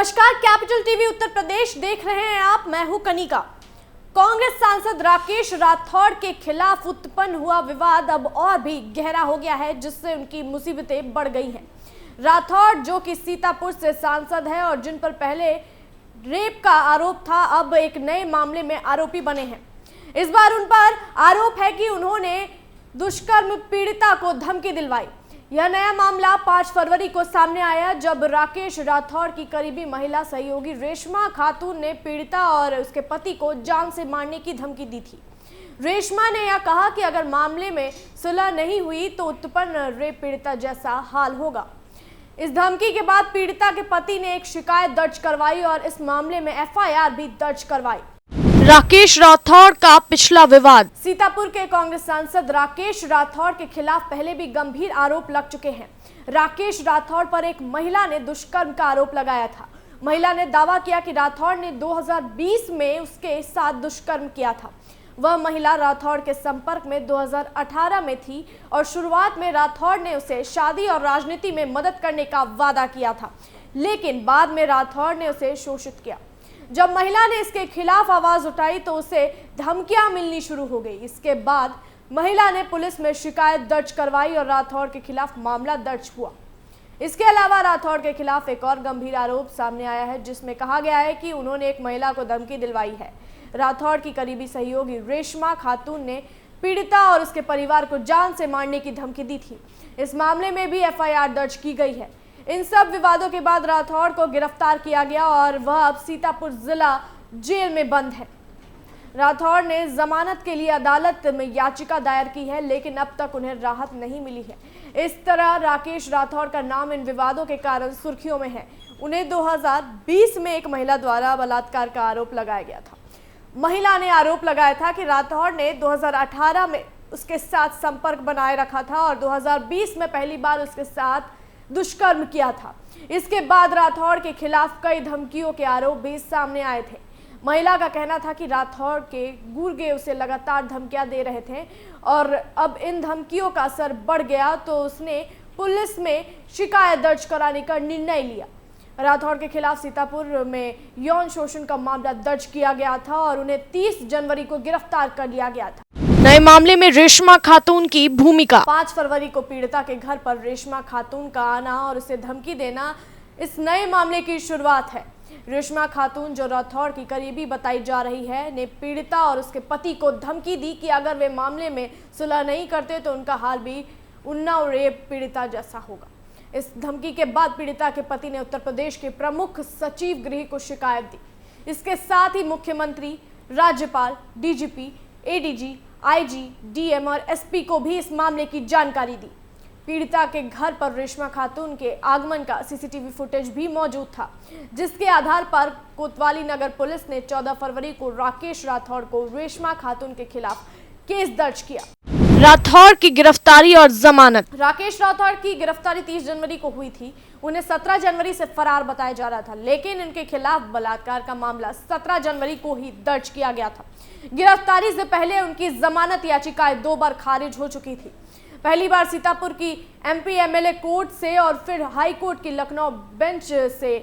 नमस्कार, capital TV Uttar Pradesh देख रहे हैं आप। मैं हूं कनिका। कांग्रेस सांसद राकेश राठौड़ के खिलाफ उत्पन्न हुआ विवाद अब और भी गहरा हो गया है, जिससे उनकी मुसीबतें बढ़ गई हैं। राठौड़ जो कि सीतापुर से सांसद है और जिन पर पहले रेप का आरोप था, अब एक नए मामले में आरोपी बने हैं। इस बार उन पर आरोप है कि उन्होंने दुष्कर्म पीड़िता को धमकी दिलवाई। यह नया मामला 5 फरवरी को सामने आया, जब राकेश राठौड़ की करीबी महिला सहयोगी रेशमा खातून ने पीड़िता और उसके पति को जान से मारने की धमकी दी थी। रेशमा ने यह कहा कि अगर मामले में सुलह नहीं हुई तो उत्पन्न रेप पीड़िता जैसा हाल होगा। इस धमकी के बाद पीड़िता के पति ने एक शिकायत दर्ज करवाई और इस मामले में एफआईआर भी दर्ज करवाई। राकेश राठौड़ का पिछला विवाद। सीतापुर के कांग्रेस सांसद राकेश राठौड़ के खिलाफ पहले भी गंभीर आरोप लग चुके हैं। राकेश राठौड़ पर एक महिला ने दुष्कर्म का आरोप लगाया था। महिला ने दावा किया कि राठौड़ ने 2020 में उसके साथ दुष्कर्म किया था। वह महिला राठौड़ के संपर्क में 2018 में थी और शुरुआत में राठौड़ ने उसे शादी और राजनीति में मदद करने का वादा किया था, लेकिन बाद में राठौड़ ने उसे शोषित किया। जब महिला ने इसके खिलाफ आवाज उठाई तो उसे धमकियां मिलनी शुरू हो गई। इसके बाद महिला ने पुलिस में शिकायत दर्ज करवाई और राठौड़ के खिलाफ मामला दर्ज हुआ। इसके अलावा राठौड़ के खिलाफ एक और गंभीर आरोप सामने आया है, जिसमें कहा गया है कि उन्होंने एक महिला को धमकी दिलवाई है। राठौड़ की करीबी सहयोगी रेशमा खातून ने पीड़िता और उसके परिवार को जान से मारने की धमकी दी थी। इस मामले में भी एफआईआर दर्ज की गई है। इन सब विवादों के बाद राठौड़ को गिरफ्तार किया गया और वह अब सीतापुर जिला जेल में बंद है। राठौड़ ने जमानत के लिए अदालत में याचिका दायर की है, लेकिन अब तक उन्हें राहत नहीं मिली है। इस तरह राकेश राठौड़ का नाम इन विवादों के कारण सुर्खियों में है। उन्हें 2020 में एक महिला द्वारा बलात्कार का आरोप लगाया गया था। महिला ने आरोप लगाया था कि राठौड़ ने 2018 में उसके साथ संपर्क बनाए रखा था और 2020 में पहली बार उसके साथ दुष्कर्म किया था। इसके बाद राठौड़ के खिलाफ कई धमकियों के आरोप भी सामने आए थे। महिला का कहना था कि राठौड़ के गुर्गे उसे लगातार धमकियां दे रहे थे और अब इन धमकियों का असर बढ़ गया तो उसने पुलिस में शिकायत दर्ज कराने का निर्णय लिया। राठौड़ के खिलाफ सीतापुर में यौन शोषण का मामला दर्ज किया गया था और उन्हें 30 जनवरी को गिरफ्तार कर लिया गया था। नए मामले में रेशमा खातून की भूमिका। 5 फरवरी को पीड़िता के घर पर रेशमा खातून का आना और उसे धमकी देना इस नए मामले की शुरुआत है। रेशमा खातून, जो राठौड़ की करीबी बताई जा रही है, ने पीड़िता और उसके पति को धमकी दी कि अगर वे मामले में सुलह नहीं करते तो उनका हाल भी उन्नाव रेप पीड़िता जैसा होगा। इस धमकी के बाद पीड़िता के पति ने उत्तर प्रदेश के प्रमुख सचिव गृह को शिकायत दी। इसके साथ ही मुख्यमंत्री, राज्यपाल, डीजीपी, एडीजी, आईजी, डीएम और एसपी को भी इस मामले की जानकारी दी। पीड़िता के घर पर रेशमा खातून के आगमन का सीसीटीवी फुटेज भी मौजूद था, जिसके आधार पर कोतवाली नगर पुलिस ने 14 फरवरी को राकेश राठौड़ को रेशमा खातून के खिलाफ केस दर्ज किया। राठौड़ की गिरफ्तारी और जमानत। राकेश राठौड़ की गिरफ्तारी 30 जनवरी को हुई थी। उन्हें 17 जनवरी से फरार बताया जा रहा था, लेकिन इनके खिलाफ बलात्कार का मामला 17 जनवरी को ही दर्ज किया गया था। गिरफ्तारी से पहले उनकी जमानत याचिकाएं 2 बार खारिज हो चुकी थी। पहली बार सीतापुर की एमपी एमएलए कोर्ट से और फिर हाई कोर्ट की लखनऊ बेंच से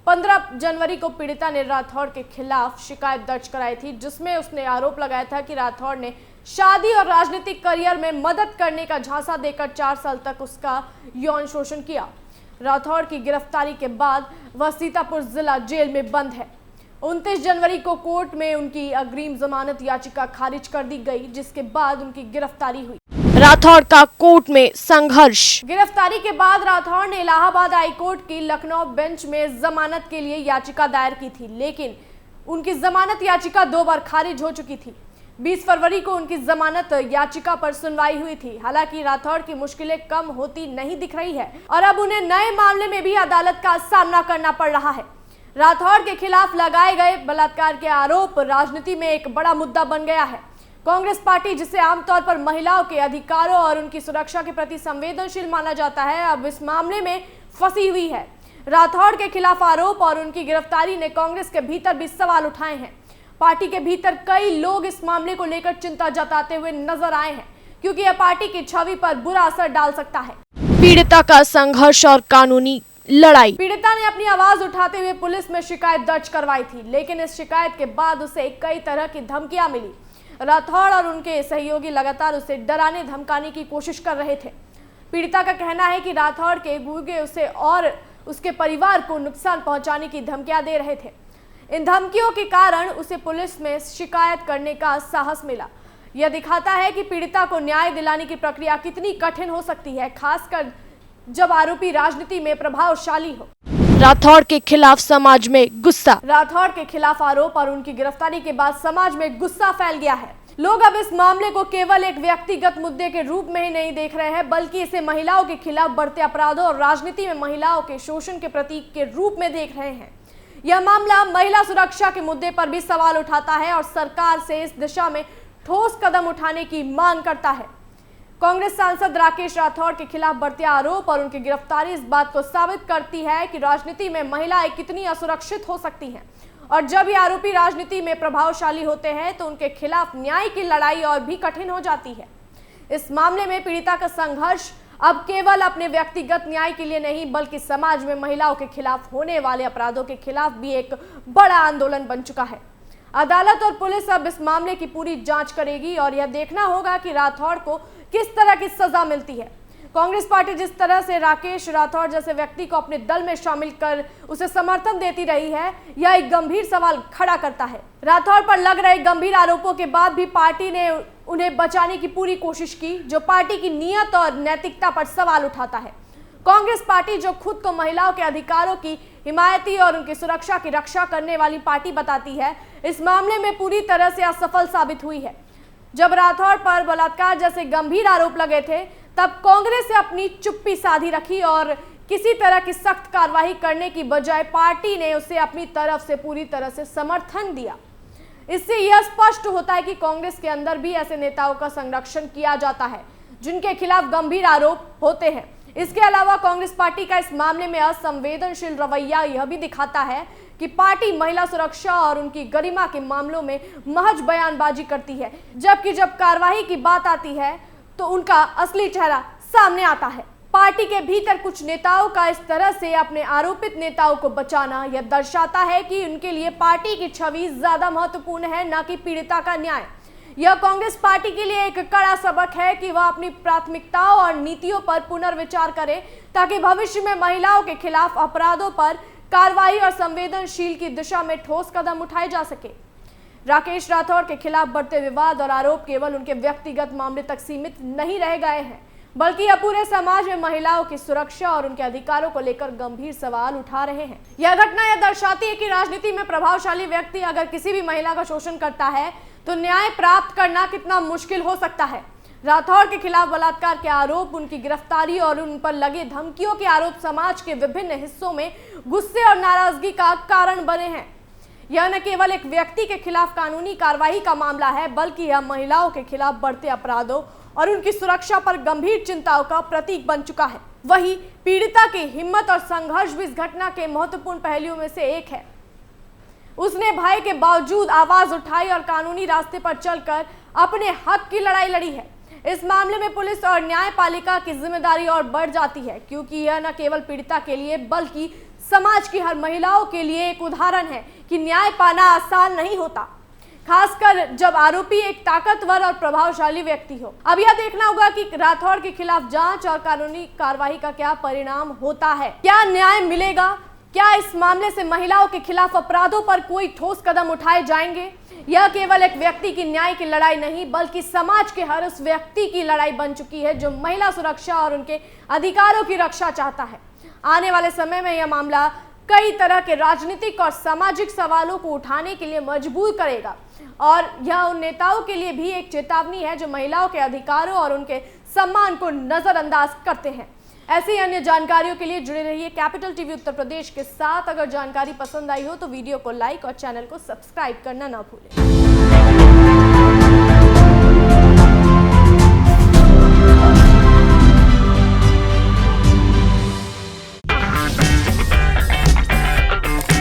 15 जनवरी को पीड़िता ने राठौड़ के खिलाफ शिकायत दर्ज कराई थी, जिसमें उसने आरोप लगाया था कि राठौड़ ने शादी और राजनीतिक करियर में मदद करने का झांसा देकर 4 साल तक उसका यौन शोषण किया। राठौड़ की गिरफ्तारी के बाद वह सीतापुर जिला जेल में बंद है। 29 जनवरी को कोर्ट में उनकी अग्रिम जमानत याचिका खारिज कर दी गई, जिसके बाद उनकी गिरफ्तारी हुई। राठौड़ का कोर्ट में संघर्ष। गिरफ्तारी के बाद राठौड़ ने इलाहाबाद हाईकोर्ट की लखनऊ बेंच में जमानत के लिए याचिका दायर की थी, लेकिन उनकी जमानत याचिका 2 बार खारिज हो चुकी थी। 20 फरवरी को उनकी जमानत याचिका पर सुनवाई हुई थी। हालांकि राठौड़ की मुश्किलें कम होती नहीं दिख रही है और अब उन्हें नए मामले में भी अदालत का सामना करना पड़ रहा है। राठौड़ के खिलाफ लगाए गए बलात्कार के आरोप राजनीति में एक बड़ा मुद्दा बन गया है। कांग्रेस पार्टी, जिसे आमतौर पर महिलाओं के अधिकारों और उनकी सुरक्षा के प्रति संवेदनशील माना जाता है, अब इस मामले में फंसी हुई है। राठौड़ के खिलाफ आरोप और उनकी गिरफ्तारी ने कांग्रेस के भीतर भी सवाल उठाए हैं। पार्टी के भीतर कई लोग इस मामले को लेकर चिंता जताते हुए नजर आए हैं, क्योंकि यह पार्टी की छवि पर बुरा असर डाल सकता है। पीड़िता का संघर्ष और कानूनी लड़ाई। पीड़िता ने अपनी आवाज उठाते हुए पुलिस में शिकायत दर्ज करवाई थी, लेकिन इस शिकायत के बाद उसे कई तरह की धमकियां मिली। राठौड़ और उनके सहयोगी लगातार उसे डराने धमकाने की कोशिश कर रहे थे। पीड़िता का कहना है कि राठौड़ के गुर्गे उसे और उसके परिवार को नुकसान पहुंचाने की धमकियां दे रहे थे। इन धमकियों के कारण उसे पुलिस में शिकायत करने का साहस मिला। यह दिखाता है कि पीड़िता को न्याय दिलाने की प्रक्रिया कितनी कठिन हो सकती है, खासकर जब आरोपी राजनीति में प्रभावशाली हो। राठौड़ के खिलाफ समाज में गुस्सा। राठौड़ के खिलाफ आरोप और उनकी गिरफ्तारी के बाद समाज में गुस्सा फैल गया है। लोग अब इस मामले को केवल एक व्यक्तिगत मुद्दे के रूप में ही नहीं देख रहे हैं, बल्कि इसे महिलाओं के खिलाफ बढ़ते अपराधों और राजनीति में महिलाओं के शोषण के प्रतीक के रूप में देख रहे हैं। यह मामला महिला सुरक्षा के मुद्दे पर भी सवाल उठाता है और सरकार से इस दिशा में ठोस कदम उठाने की मांग करता है। कांग्रेस सांसद राकेश राठौड़ के खिलाफ बढ़ते आरोप और उनकी गिरफ्तारी इस बात को साबित करती है कि राजनीति में महिलाएं कितनी असुरक्षित हो सकती हैं, और जब ये आरोपी राजनीति में प्रभावशाली होते हैं तो उनके खिलाफ न्याय की लड़ाई और भी कठिन हो जाती है। इस मामले में पीड़िता का संघर्ष अब केवल अपने व्यक्तिगत न्याय के लिए नहीं, बल्कि समाज में महिलाओं के खिलाफ होने वाले अपराधों के खिलाफ भी एक बड़ा आंदोलन बन चुका है। अदालत और पुलिस अब इस मामले की पूरी जांच करेगी और यह देखना होगा कि राठौड़ को किस तरह की सजा मिलती है। कांग्रेस पार्टी जिस तरह से राकेश राठौड़ जैसे व्यक्ति को अपने दल में शामिल कर उसे समर्थन देती रही है, यह एक गंभीर सवाल खड़ा करता है। राठौड़ पर लग रहे गंभीर आरोपों के बाद भी पार्टी ने उन्हें बचाने की पूरी कोशिश की, जो पार्टी की नीयत और नैतिकता पर सवाल उठाता है। कांग्रेस पार्टी, जो खुद को महिलाओं के अधिकारों की हिमायती और उनकी सुरक्षा की रक्षा करने वाली पार्टी बताती है, इस मामले में पूरी तरह से असफल साबित हुई है। जब राठौड़ पर बलात्कार जैसे गंभीर आरोप लगे थे, तब कांग्रेस ने अपनी चुप्पी साधी रखी और किसी तरह की सख्त कार्रवाई करने की बजाय पार्टी ने उसे अपनी तरफ से पूरी तरह से समर्थन दिया। इससे यह स्पष्ट होता है कि कांग्रेस के अंदर भी ऐसे नेताओं का संरक्षण किया जाता है जिनके खिलाफ गंभीर आरोप होते हैं। इसके अलावा कांग्रेस पार्टी का इस मामले में असंवेदनशील रवैया यह भी दिखाता है कि पार्टी महिला सुरक्षा और उनकी गरिमा के मामलों में महज बयानबाजी करती है, जबकि जब कार्रवाई की बात आती है तो उनका असली चेहरा सामने आता है। पार्टी के भीतर कुछ नेताओं का इस तरह से अपने आरोपित नेताओं को बचाना यह दर्शाता है कि उनके लिए पार्टी की छवि ज्यादा महत्वपूर्ण है, न कि पीड़िता का न्याय। यह कांग्रेस पार्टी के लिए एक कड़ा सबक है कि वह अपनी प्राथमिकताओं और नीतियों पर पुनर्विचार करे, ताकि भविष्य में महिलाओं के खिलाफ अपराधों पर कार्रवाई और संवेदनशील की दिशा में ठोस कदम उठाए जा सके। राकेश राठौड़ के खिलाफ बढ़ते विवाद और आरोप केवल उनके व्यक्तिगत मामले तक सीमित नहीं रह गए हैं, बल्कि यह पूरे समाज में महिलाओं की सुरक्षा और उनके अधिकारों को लेकर गंभीर सवाल उठा रहे हैं। यह घटना यह दर्शाती है कि राजनीति में प्रभावशाली व्यक्ति अगर किसी भी महिला का शोषण करता है तो न्याय प्राप्त करना कितना मुश्किल हो सकता है। राठौड़ के खिलाफ बलात्कार के आरोप, उनकी गिरफ्तारी और उन पर लगे धमकियों के आरोप समाज के विभिन्न हिस्सों में गुस्से और नाराजगी का कारण बने हैं। यह न केवल एक व्यक्ति के खिलाफ कानूनी कार्रवाई का मामला है, बल्कि यह महिलाओं के खिलाफ बढ़ते अपराधों और उनकी सुरक्षा पर गंभीर चिंताओं का प्रतीक बन चुका है। वहीं पीड़िता की हिम्मत और संघर्ष भी इस घटना के महत्वपूर्ण पहलुओं में से एक है। उसने भय के बावजूद आवाज उठाई और कानूनी रास्ते पर चलकर अपने हक की लड़ाई लड़ी है। इस मामले में पुलिस और न्यायपालिका की जिम्मेदारी और बढ़ जाती है, क्योंकि यह न केवल पीड़िता के लिए बल्कि समाज की हर महिलाओं के लिए एक उदाहरण है कि न्याय पाना आसान नहीं होता, खासकर जब आरोपी एक ताकतवर और प्रभावशाली व्यक्ति हो। अब यह देखना होगा कि राठौड़ के खिलाफ जांच और कानूनी कार्रवाई का क्या परिणाम होता है। क्या न्याय मिलेगा? क्या इस मामले से महिलाओं के खिलाफ अपराधों पर कोई ठोस कदम उठाए जाएंगे? यह केवल एक व्यक्ति की न्याय की लड़ाई नहीं, बल्कि समाज के हर उस व्यक्ति की लड़ाई बन चुकी है जो महिला सुरक्षा और उनके अधिकारों की रक्षा चाहता है। आने वाले समय में यह मामला कई तरह के राजनीतिक और सामाजिक सवालों को उठाने के लिए मजबूर करेगा, और यह उन नेताओं के लिए भी एक चेतावनी है जो महिलाओं के अधिकारों और उनके सम्मान को नजरअंदाज करते हैं। ऐसी अन्य जानकारियों के लिए जुड़े रहिए कैपिटल टीवी उत्तर प्रदेश के साथ। अगर जानकारी पसंद आई हो तो वीडियो को लाइक और चैनल को सब्सक्राइब करना ना भूलें।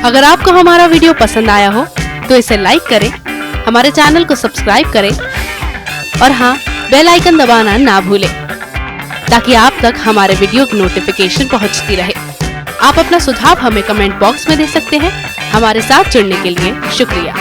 अगर आपको हमारा वीडियो पसंद आया हो तो इसे लाइक करें, हमारे चैनल को सब्सक्राइब करें और हाँ, बेल आइकन दबाना ना भूलें, ताकि आप तक हमारे वीडियो की नोटिफिकेशन पहुंचती रहे। आप अपना सुझाव हमें कमेंट बॉक्स में दे सकते हैं। हमारे साथ जुड़ने के लिए शुक्रिया।